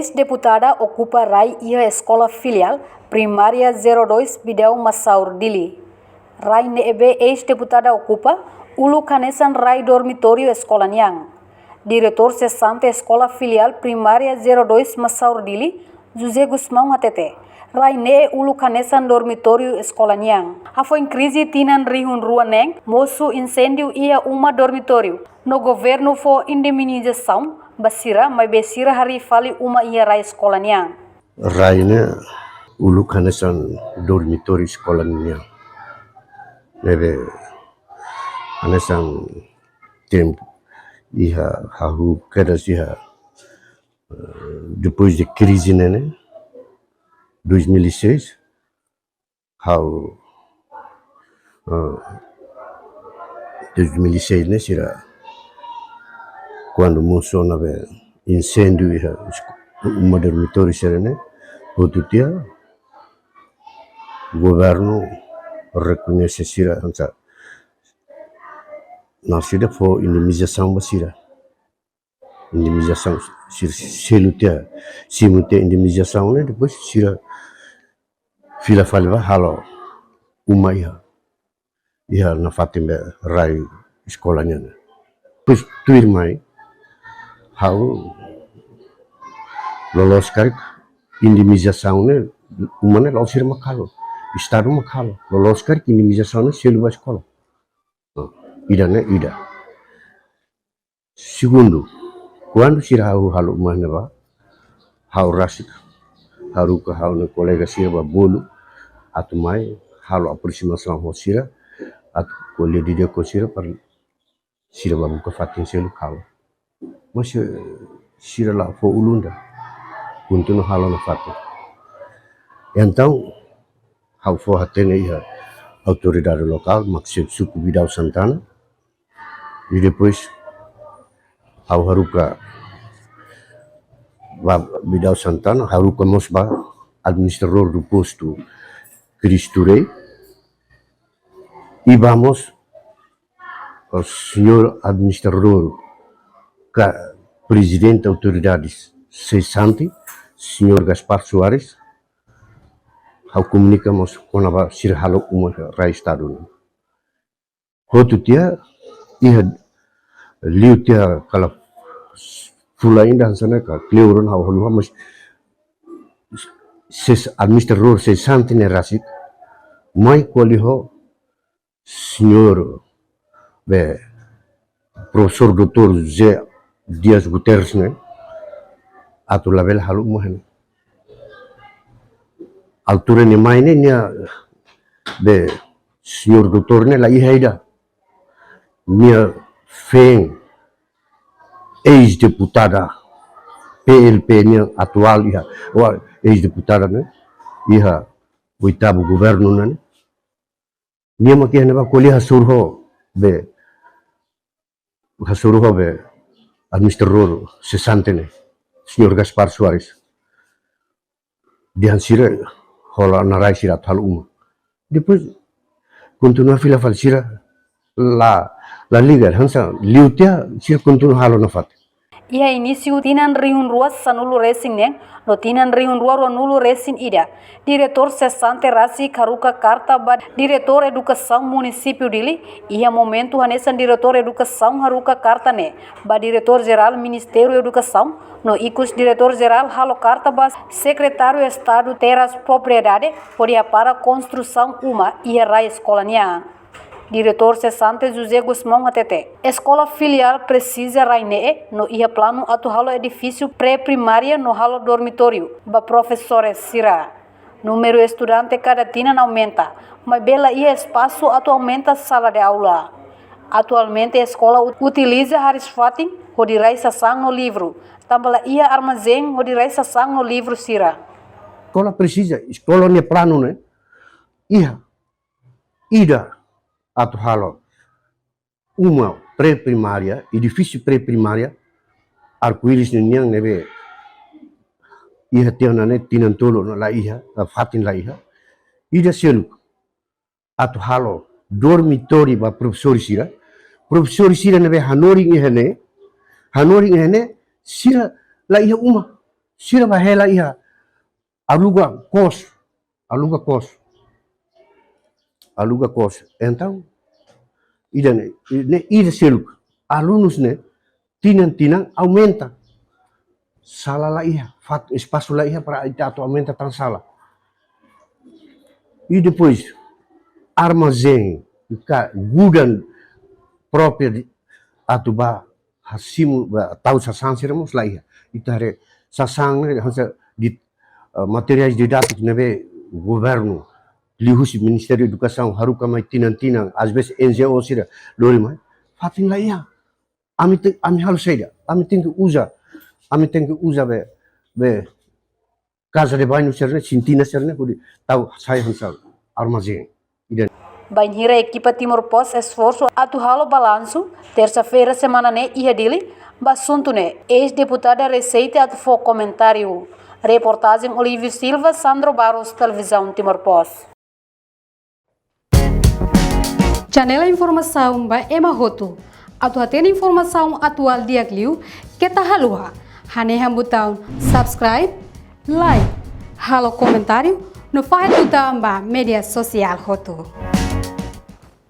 Ex-deputada ocupa Rai ia escola filial primária 02 Bidau Massaur Dili. Rai nebe ex-deputada ocupa ulu kanesan Rai dormitório escola Niang. Diretor cessante escola filial primária 02 Massaur Dili, José Gusmão Atete. Rai ne ulu kanesan dormitório escola Niang. Afo em crise tinan rihun ruaneng, moço incêndio ia uma dormitório. No governo for indemnização, basira, mas besira hari fali uma ia rai escola Niang. Rai ne ulu kanesan dormitório escola Niang. Nebe kanesan tempo iha hahu kedas iha depois de crise né 2006 how 2006 né será quando moço nave incêndio iha uma dormitório será né outro dia governo reconhece será ansa nascida for indemnização basira indemnização selutia simutia indemnização né depois será fila falva halo uma iha na fatimbe rai escolanya né pois tuir mai how lolos kari indemnização né uma né lolos sir makalo estado makalo lolos kari indemnização né selu escola ida né ida segundo quando sir halo uma né ba how rasik haruka hau ne colega sira ba bolu atu mai halo aproximação ho sira atu colhe de ko sira par sira ba buka fatin selu halo mas sira lá fo ulunda untuk no halo na fatin então hau fo hatene ia autoridade local maksud suku Bidau Santana e depois hau haruka Bidau Santana haruka mosba administrador do posto Cristurei e vamos ao senhor administrador presidente da autoridade cessante senhor Gaspar Soares hau comunicamos com a sir halo uma rai estado outro dia ia liu dia kala fula indah sana ka kleuron hau halu mas administrador cessante ne rasik mai qualiho senhor professor doutor José Dias Guterres ne atu label halu mohen altura ne mai ne nia senhor doutor ne la ihaida nia feng ex-deputada PLP nia atual iha ex-deputada ne iha oitavo governo ne nia makia ne ba koli hasurho administrador cessante ne senhor Gaspar Soares dihansira hola narai sira taluma depois continua fila falsira la liga hansa liutia sir continua halo na fat Ia início tinan riun ruas sanulu racing neng, no tinan riun ruas nulu racing ida. Diretor cessante Rasi Karuka Karta bad diretor educação município dili, ia momento hanesan diretor educação Haruka Karta ne, ba diretor geral Ministério Educação, no icus diretor geral Halo Karta bas secretário Estado Terras Propriedade, podia para construção uma ia rai escola nia. Diretor cessante José Gusmão Atete. Escola filial precisa raine no ia plano atu halo edifício pré-primária no halo dormitório. Ba professores sira. Número estudante cada tina aumenta, mas bela ia espaço atu aumenta sala de aula. Atualmente a escola utiliza haris fatin hodirai sasang no livro. Tambala ia armazém hodirai sasang no livro sira. Escola precisa, escola ne plano né? Ida atu halo uma pré-primária, edifício pré-primária, arco-íris niang nebe iha tiana ne tinan tolo na la iha, fatin la iha, ida selu atu halo dormitório ba professor sira nebe hanori ngene sira la iha uma Sira ba hela iha aluga kos. Então, ida seluk alunos tinang aumenta. Sala la iha, espaço la iha para itato aumenta tan sala. E depois, armazém, gudang própria de atuba hasimu tahu sasang siramos la iha. Itare sasang di materiais didáticos nebe governo lihus Ministério da Educação haruka mai tinang às vezes NGO sira lori mai fatin la iha. Ami harus saja, ami tem que usar be casa de banho serna cintina serna kudi tahu saya hansal armazém. Banhira equipa Timor-Poste esforço atu halo balanço terça-feira semana ia dele basunto ex-deputada Receita atu fo comentário. Reportagem Olívio Silva, Sandro Barros, Televisão Timor-Poste. Janela informação ba emahoto. Atu atena informação atual dia kliu kita halua. Hane botão subscribe, like, halo comentário no faz botão ba media social hoto.